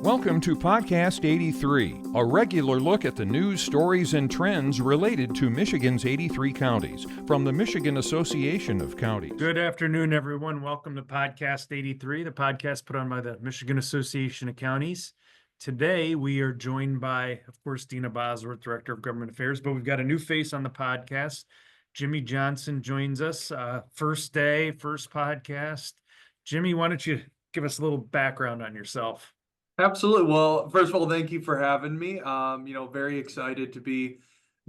Welcome to Podcast 83, a regular look at the news, stories, and trends related to Michigan's 83 counties from the Michigan Association of Counties. Good afternoon, everyone. Welcome to Podcast 83, the podcast put on by the Michigan Association of Counties. Today, we are joined by, of course, Deena Bosworth, Director of Government Affairs, but we've got a new face on the podcast. Jimmy Johnson joins us. First day, first podcast. Jimmy, why don't you give us a little background on yourself? Absolutely. Well, first of all, thank you for having me. Very excited to be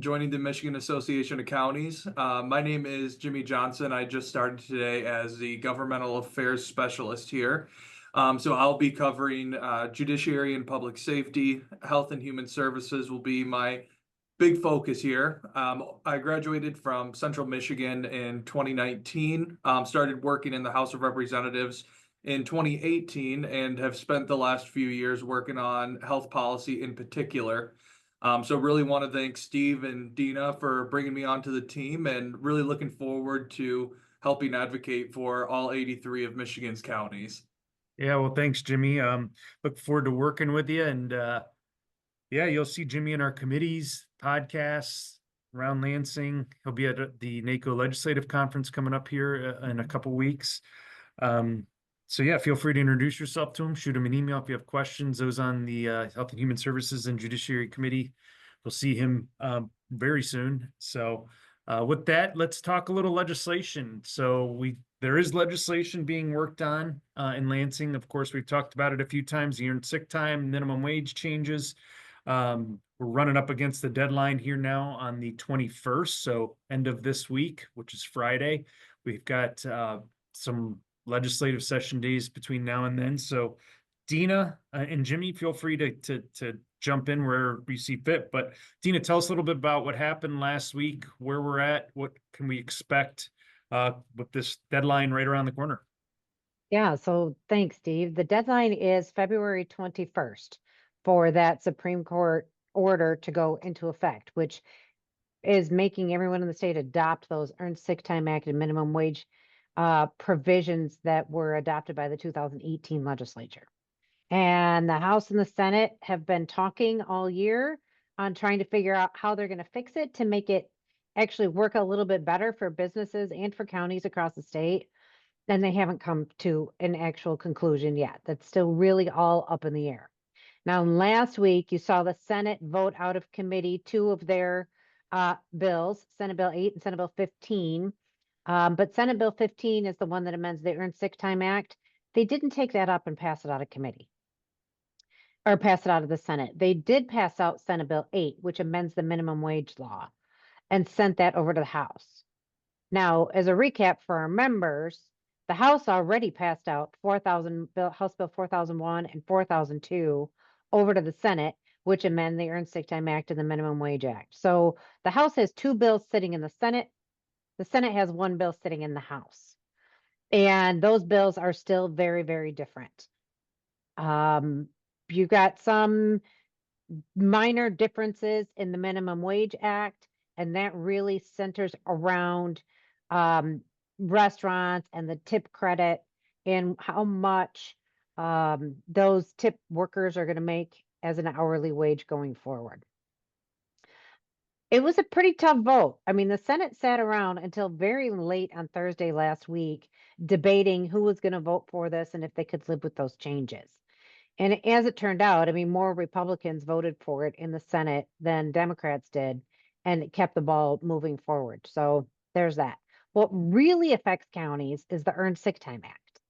joining the Michigan Association of Counties. My name is Jimmy Johnson. I just started today as the Governmental Affairs Specialist here. So I'll be covering judiciary and public safety. Health and Human Services will be my big focus here. I graduated from Central Michigan in 2019, started working in the House of Representatives in 2018 and have spent the last few years working on health policy in particular. So really want to thank Steve and Deena for bringing me onto the team and really looking forward to helping advocate for all 83 of Michigan's counties. Yeah, well, thanks, Jimmy. Look forward to working with you. And you'll see Jimmy in our committees, podcasts around Lansing. He'll be at the NACO Legislative Conference coming up here in a couple weeks. Feel free to introduce yourself to him. Shoot him an email if you have questions. Those on the Health and Human Services and Judiciary Committee. We'll see him very soon. So with that, let's talk a little legislation. There is legislation being worked on in Lansing. Of course, we've talked about it a few times. The earned sick time, minimum wage changes. We're running up against the deadline here now on the 21st. So end of this week, which is Friday. We've got some legislative session days between now and then. So Deena and Jimmy, feel free to jump in where you see fit. But Deena, tell us a little bit about what happened last week, where we're at, what can we expect with this deadline right around the corner? Yeah, so thanks, Steve. The deadline is February 21st for that Supreme Court order to go into effect, which is making everyone in the state adopt those Earned Sick Time Act and minimum wage provisions that were adopted by the 2018 legislature. And the House and the Senate have been talking all year on trying to figure out how they're going to fix it to make it actually work a little bit better for businesses and for counties across the state. And they haven't come to an actual conclusion yet. That's still really all up in the air. Now, last week, you saw the Senate vote out of committee two of their bills, Senate Bill 8 and Senate Bill 15. But Senate Bill 15 is the one that amends the Earned Sick Time Act. They didn't take that up and pass it out of committee or pass it out of the Senate. They did pass out Senate Bill 8, which amends the minimum wage law, and sent that over to the House. Now, as a recap for our members, the House already passed out House Bill 4001 and 4002 over to the Senate, which amend the Earned Sick Time Act and the Minimum Wage Act. So the House has two bills sitting in the Senate. The Senate has one bill sitting in the House. And those bills are still very, very different. You got some minor differences in the Minimum Wage Act, and that really centers around restaurants and the tip credit and how much those tip workers are going to make as an hourly wage going forward. It was a pretty tough vote. I mean, the Senate sat around until very late on Thursday last week debating who was going to vote for this and if they could live with those changes. And as it turned out, I mean, more Republicans voted for it in the Senate than Democrats did, and it kept the ball moving forward. So there's that. What really affects counties is the Earned Sick Time Act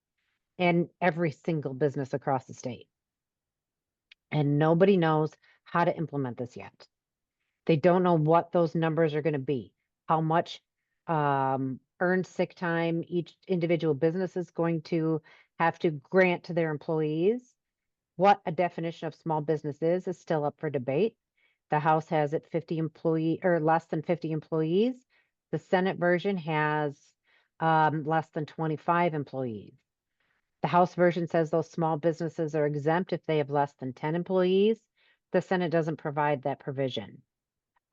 and every single business across the state. And nobody knows how to implement this yet. They don't know what those numbers are going to be, how much earned sick time each individual business is going to have to grant to their employees. What a definition of small business is still up for debate. The House has it 50 employee or less than 50 employees. The Senate version has less than 25 employees. The House version says those small businesses are exempt if they have less than 10 employees. The Senate doesn't provide that provision.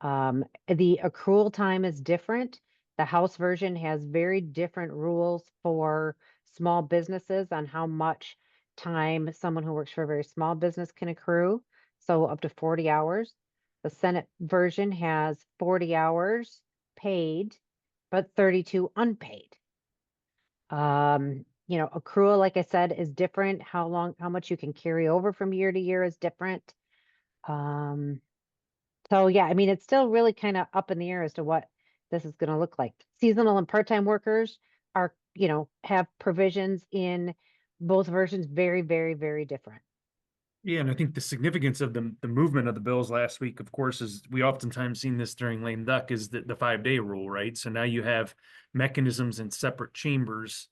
The accrual time is different. The House version has very different rules for small businesses on how much time someone who works for a very small business can accrue, so up to 40 hours. The Senate version has 40 hours paid, but 32 unpaid. Accrual, like I said, is different. How much you can carry over from year to year is different. So yeah, I mean, it's still really kind of up in the air as to what this is going to look like. Seasonal and part-time workers are, have provisions in both versions, very, very, very different. Yeah, and I think the significance of the movement of the bills last week, of course, is we oftentimes seen this during lame duck, is the 5-day rule, right? So now you have mechanisms in separate chambers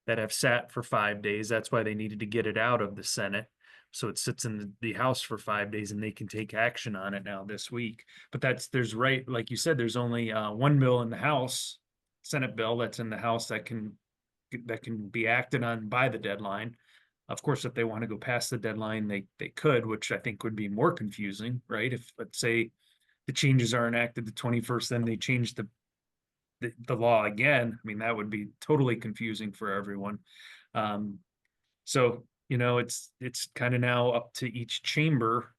that have sat for 5 days. That's why they needed to get it out of the Senate. So it sits in the House for 5 days and they can take action on it now this week. But there's right, like you said, there's only one bill in the House, Senate bill that's in the House that can be acted on by the deadline. Of course, if they want to go past the deadline, they could, which I think would be more confusing, right? If, let's say, the changes are enacted the 21st, then they change the law again. I mean, that would be totally confusing for everyone. So, it's kind of now up to each chamber.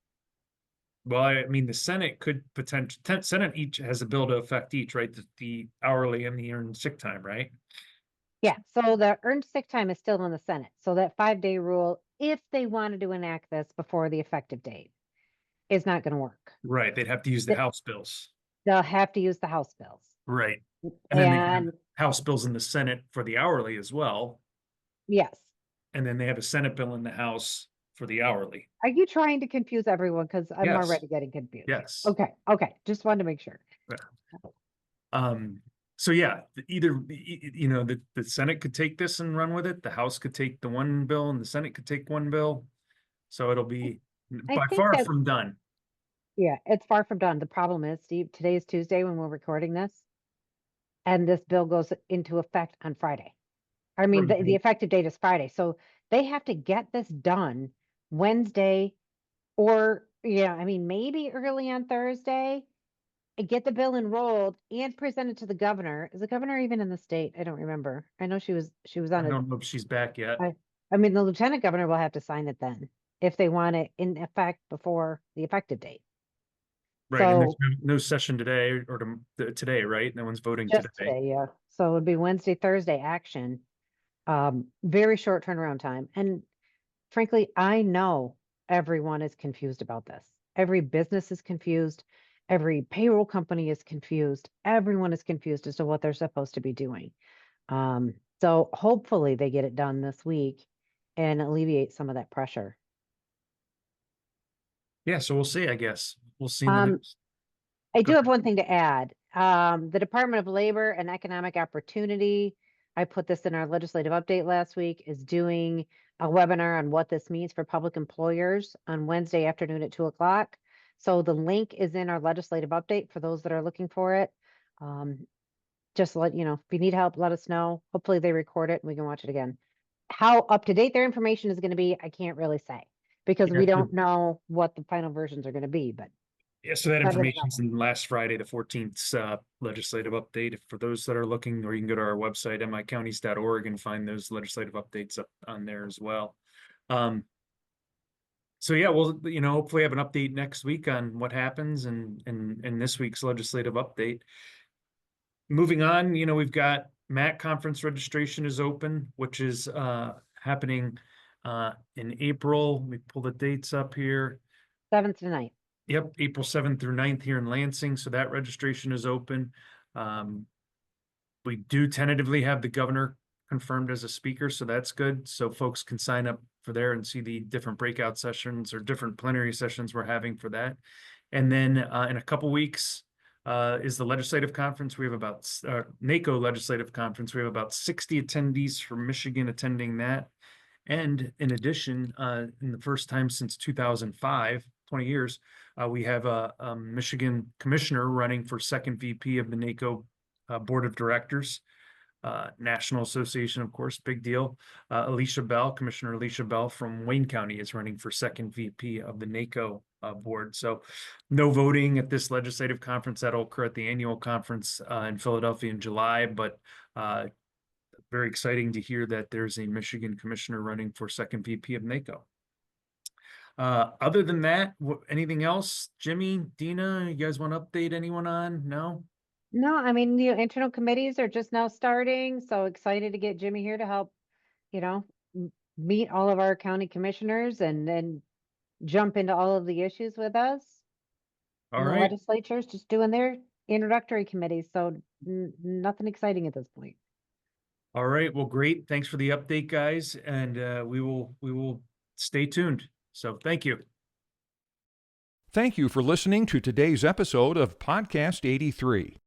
Well, I mean, the Senate could Senate each has a bill to affect each, right? The hourly and the earned sick time, right? Yeah, so the earned sick time is still in the Senate. So that 5-day rule, if they wanted to enact this before the effective date, is not going to work. Right. They'd have to use the Th- House bills. They'll have to use the House bills. Right. And then they have And House bills in the Senate for the hourly as well. yes. And then they have a Senate bill in the House for the hourly. Are you trying to confuse everyone? Because I'm Yes. already getting confused. Yes. Okay. Just wanted to make sure. So yeah, either, the Senate could take this and run with it. The House could take the one bill and the Senate could take one bill. So it'll be I by think far that- from done. Yeah, it's far from done. The problem is, Steve, today is Tuesday when we're recording this. And this bill goes into effect on Friday. I mean, Right. the effective date is Friday. So they have to get this done Wednesday or, I mean, maybe early on Thursday, and get the bill enrolled and present it to the governor. Is the governor even in the state? I don't remember. I know she was I on don't know if she's back yet. I mean, the lieutenant governor will have to sign it then if they want it in effect before the effective date. Right. And there's So no session today or today, right? No one's voting just today. today, yeah. So it would be Wednesday, Thursday action. Very short turnaround time. And frankly, I know everyone is confused about this. Every business is confused. Every payroll company is confused. Everyone is confused as to what they're supposed to be doing. So hopefully they get it done this week and alleviate some of that pressure. Yeah, so we'll see, I guess. We'll see in the Um, next. I Go do have one thing to add. The Department of Labor and Economic Opportunity, I put this in our legislative update last week, is doing a webinar on what this means for public employers on Wednesday afternoon at 2:00. So the link is in our legislative update for those that are looking for it. Just let if you need help, let us know. Hopefully they record it and we can watch it again. How up to date their information is going to be, I can't really say because Yeah, we don't know what the final versions are going to be, but Yeah, so that Better than information's in last Friday, the 14th, legislative update. For those that are looking, or you can go to our website, micounties.org, and find those legislative updates up on there as well. So yeah, we'll, hopefully have an update next week on what happens in this week's legislative update. Moving on, we've got MAC conference registration is open, which is happening in April. Let me pull the dates up here. 7th to 9th. Yep, April 7th through 9th here in Lansing, so that registration is open. We do tentatively have the governor confirmed as a speaker, so that's good. So folks can sign up for there and see the different breakout sessions or different plenary sessions we're having for that. And then in a couple weeks is the legislative conference. We have about NACO legislative conference. We have about 60 attendees from Michigan attending that. And in addition, in the first time since 2005, 20 years, we have a Michigan commissioner running for second VP of the NACO board of directors. National Association, of course, big deal. Alicia Bell, Commissioner Alicia Bell from Wayne County is running for second VP of the NACO board. So no voting at this legislative conference. That'll occur at the annual conference in Philadelphia in July, but very exciting to hear that there's a Michigan commissioner running for second VP of NACO. Other than that, anything else? Jimmy, Deena, you guys want to update anyone on? No? No, I mean, the internal committees are just now starting, so excited to get Jimmy here to help, you know, meet all of our county commissioners and then jump into all of the issues with us. All And the right. legislature's just doing their introductory committees, so nothing exciting at this point. All right. Well, great. Thanks for the update, guys. And we will stay tuned. So thank you. Thank you for listening to today's episode of Podcast 83.